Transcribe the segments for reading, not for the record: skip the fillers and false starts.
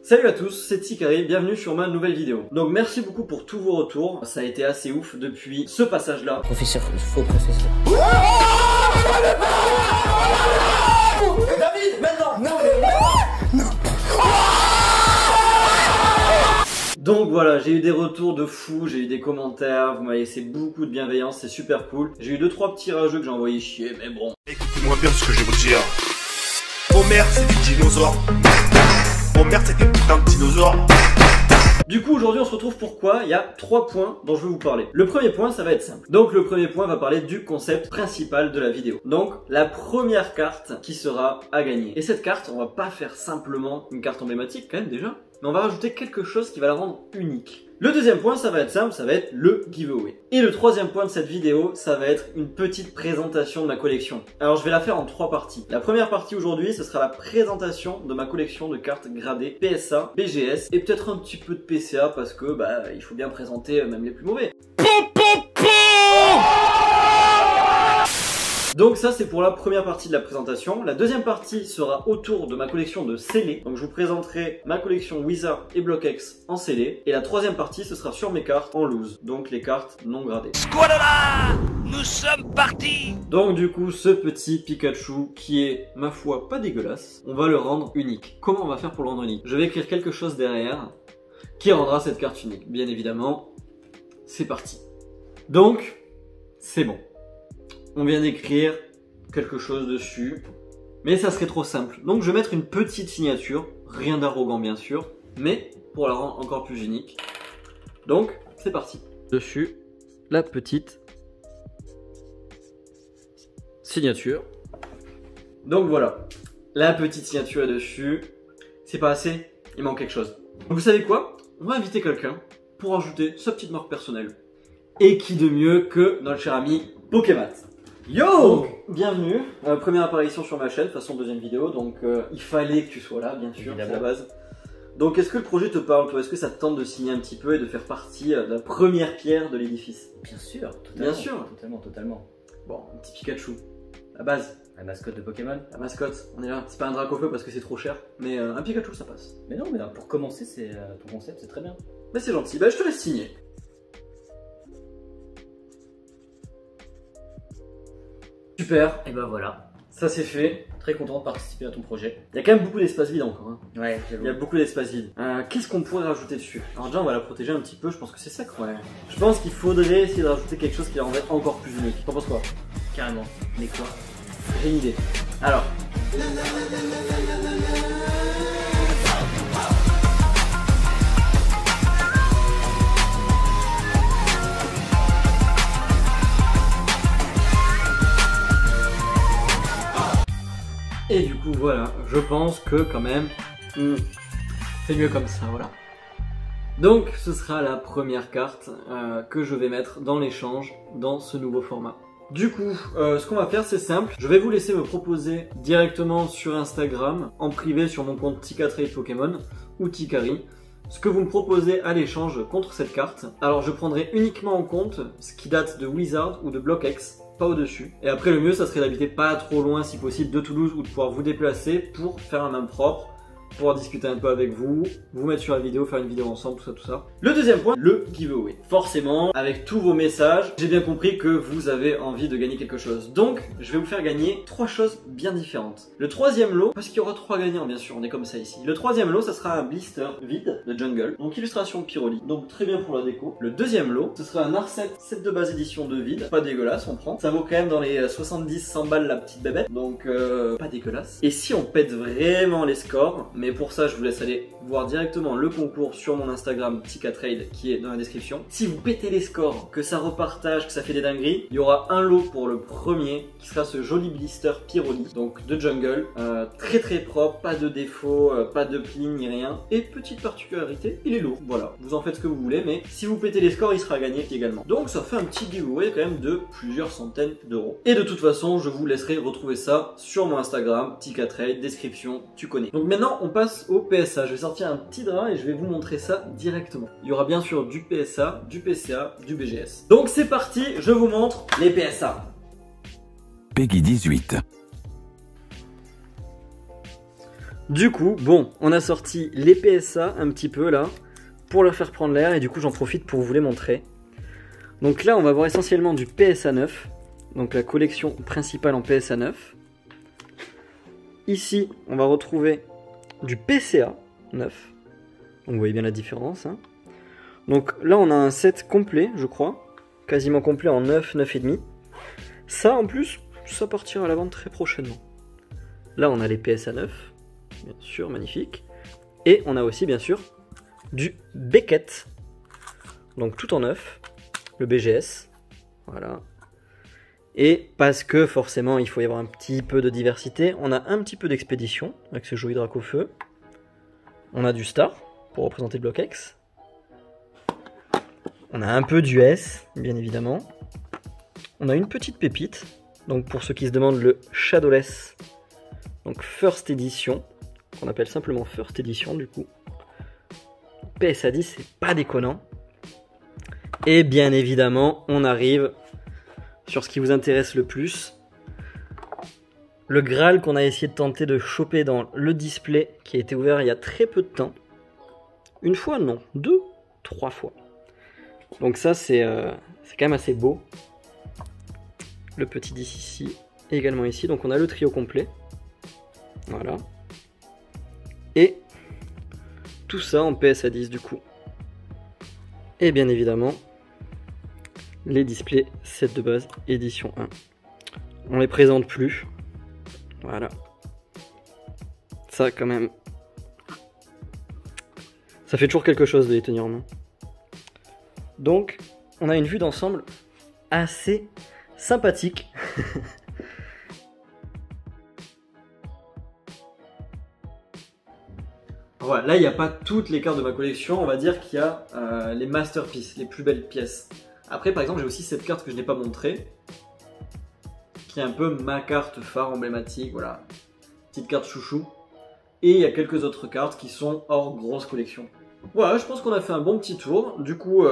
Salut à tous, c'est Tikari, bienvenue sur ma nouvelle vidéo. Donc merci beaucoup pour tous vos retours, ça a été assez ouf depuis ce passage-là. Professeur, faux professeur. David, maintenant. Non. Donc voilà, j'ai eu des retours de fous, j'ai eu des commentaires, vous m'avez laissé beaucoup de bienveillance, c'est super cool. J'ai eu 2-3 petits rageux que j'ai envoyé chier, mais bon. Écoutez-moi bien ce que je vais vous dire. Homer, c'est des dinosaures. Homer, c'est des putains de dinosaures. Du coup, aujourd'hui, on se retrouve pourquoi il y a 3 points dont je vais vous parler. Le premier point, ça va être simple. Donc, le premier point va parler du concept principal de la vidéo. Donc, la première carte qui sera à gagner. Et cette carte, on va pas faire simplement une carte emblématique, quand même, déjà. Mais on va rajouter quelque chose qui va la rendre unique. Le deuxième point, ça va être simple, ça va être le giveaway. Et le troisième point de cette vidéo, ça va être une petite présentation de ma collection. Alors je vais la faire en 3 parties. La première partie aujourd'hui, ce sera la présentation de ma collection de cartes gradées PSA, BGS et peut-être un petit peu de PCA parce que il faut bien présenter même les plus mauvais. Donc ça c'est pour la première partie de la présentation. La deuxième partie sera autour de ma collection de scellés. Donc je vous présenterai ma collection Wizard et BlockX en scellé. Et la troisième partie ce sera sur mes cartes en loose. Donc les cartes non gradées. Squadala, nous sommes partis. Donc du coup ce petit Pikachu qui est ma foi pas dégueulasse, on va le rendre unique. Comment on va faire pour le rendre unique? Je vais écrire quelque chose derrière qui rendra cette carte unique. Bien évidemment, c'est parti. Donc c'est bon. On vient d'écrire quelque chose dessus, mais ça serait trop simple. Donc je vais mettre une petite signature, rien d'arrogant bien sûr, mais pour la rendre encore plus unique. Donc c'est parti. Dessus, la petite signature. Donc voilà, la petite signature est dessus. C'est pas assez, il manque quelque chose. Vous savez quoi? On va inviter quelqu'un pour ajouter sa petite marque personnelle. Et qui de mieux que notre cher ami Pokémat. Yo! Donc, bienvenue, première apparition sur ma chaîne, de toute façon deuxième vidéo, donc il fallait que tu sois là, bien sûr, c'est la base. Donc est-ce que le projet te parle, toi? Est-ce que ça te tente de signer un petit peu et de faire partie de la première pierre de l'édifice? Bien sûr, totalement. Bien sûr. Totalement. Bon, un petit Pikachu, la base. La mascotte de Pokémon. La mascotte, on est là. C'est pas un Dracofeu parce que c'est trop cher, mais un Pikachu ça passe. Mais non, mais non, pour commencer, c'est ton concept, c'est très bien. Mais c'est gentil, bah je te laisse signer. Super, Et ben voilà, ça c'est fait. très content de participer à ton projet. Il y a quand même beaucoup d'espace vide encore. Hein. Ouais, Il y a beaucoup d'espace vide. Qu'est-ce qu'on pourrait rajouter dessus? Alors déjà on va la protéger un petit peu, je pense que c'est sec. Ouais. Je pense qu'il faudrait essayer de rajouter quelque chose qui la rendrait encore plus unique. T'en penses quoi? Carrément. Mais quoi? J'ai une idée. Alors. Et du coup voilà, je pense que quand même, c'est mieux comme ça, voilà. Donc ce sera la première carte que je vais mettre dans l'échange dans ce nouveau format. Du coup, ce qu'on va faire c'est simple, je vais vous laisser me proposer directement sur Instagram, en privé sur mon compte Tikatrade Pokémon ou Tikari, ce que vous me proposez à l'échange contre cette carte. Alors je prendrai uniquement en compte ce qui date de Wizard ou de BlockX, pas au-dessus. Et après le mieux ça serait d'habiter pas trop loin si possible de Toulouse ou de pouvoir vous déplacer pour faire un main propre, pouvoir discuter un peu avec vous, vous mettre sur la vidéo, faire une vidéo ensemble, tout ça. Le deuxième point, le giveaway. Forcément, avec tous vos messages, j'ai bien compris que vous avez envie de gagner quelque chose. Donc, je vais vous faire gagner 3 choses bien différentes. Le troisième lot, parce qu'il y aura 3 gagnants bien sûr, on est comme ça ici. Le troisième lot, ça sera un blister vide de Jungle, donc illustration Pyroli, donc très bien pour la déco. Le deuxième lot, ce sera un Arset, set de base édition de vide, pas dégueulasse, on prend. Ça vaut quand même dans les 70-100 balles la petite bébête, donc pas dégueulasse. Et si on pète vraiment les scores, mais pour ça je vous laisse aller voir directement le concours sur mon Instagram Tikatrade qui est dans la description. Si vous pétez les scores, que ça repartage, que ça fait des dingueries, il y aura un lot pour le premier qui sera ce joli blister Pyroli, donc de Jungle, très très propre, pas de défaut, pas de pling ni rien. Et petite particularité, il est lourd, voilà, vous en faites ce que vous voulez, mais si vous pétez les scores il sera gagné également. Donc ça fait un petit giveaway quand même de plusieurs centaines d'euros. Et de toute façon je vous laisserai retrouver ça sur mon Instagram Tikatrade, description, tu connais. Donc maintenant on passe au PSA. Je vais sortir un petit drap et je vais vous montrer ça directement. Il y aura bien sûr du PSA, du PCA, du BGS. Donc c'est parti, je vous montre les PSA. Peggy 18. Du coup, bon, on a sorti les PSA un petit peu là, pour leur faire prendre l'air, et du coup j'en profite pour vous les montrer. Donc là on va voir essentiellement du PSA 9, donc la collection principale en PSA 9. Ici on va retrouver du PCA 9, donc vous voyez bien la différence. Hein. Donc là on a un set complet je crois, quasiment complet en 9, 9,5. Ça en plus, ça partira à la vente très prochainement. Là on a les PSA 9, bien sûr, magnifique. Et on a aussi bien sûr du Beckett, donc tout en neuf, le BGS, voilà. Et parce que forcément il faut y avoir un petit peu de diversité, on a un petit peu d'expédition avec ce joli drac au feu. On a du Star pour représenter le bloc X. On a un peu d'US, bien évidemment. On a une petite pépite, donc pour ceux qui se demandent le Shadowless, donc First Edition, qu'on appelle simplement First Edition du coup. PSA 10, c'est pas déconnant. Et bien évidemment, on arrive sur ce qui vous intéresse le plus. Le Graal qu'on a essayé de tenter de choper dans le display qui a été ouvert il y a très peu de temps. Une fois, non. 2, 3 fois. Donc ça, c'est quand même assez beau. Le petit 10 ici, et également ici. Donc on a le trio complet. Voilà. Et tout ça en PSA 10 du coup. Et bien évidemment, les displays set de base édition 1. On les présente plus. Voilà. Ça quand même, ça fait toujours quelque chose de les tenir en main. Donc, on a une vue d'ensemble assez sympathique. Voilà, là il n'y a pas toutes les cartes de ma collection, on va dire qu'il y a les masterpieces, les plus belles pièces. Après par exemple j'ai aussi cette carte que je n'ai pas montrée, qui est un peu ma carte phare emblématique, voilà, petite carte chouchou. Et il y a quelques autres cartes qui sont hors grosse collection. Voilà, je pense qu'on a fait un bon petit tour, du coup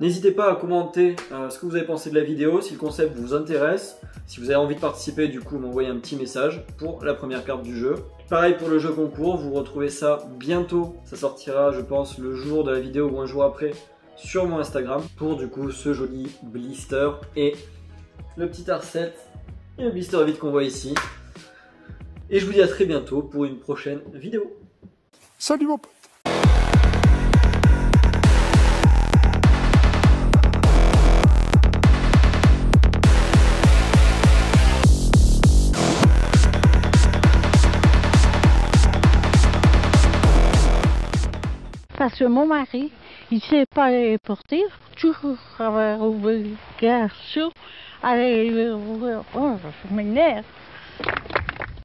n'hésitez pas à commenter ce que vous avez pensé de la vidéo, si le concept vous intéresse, si vous avez envie de participer, du coup m'envoyer un petit message pour la première carte du jeu. Pareil pour le jeu concours, vous retrouvez ça bientôt, ça sortira je pense le jour de la vidéo ou un jour après sur mon Instagram pour du coup ce joli blister et le petit R7 et le blister vide qu'on voit ici. Et je vous dis à très bientôt pour une prochaine vidéo. Salut mon pote. Parce que mon mari, il ne sait pas les porter, toujours avoir obligation à les... Oh, je m'énerve.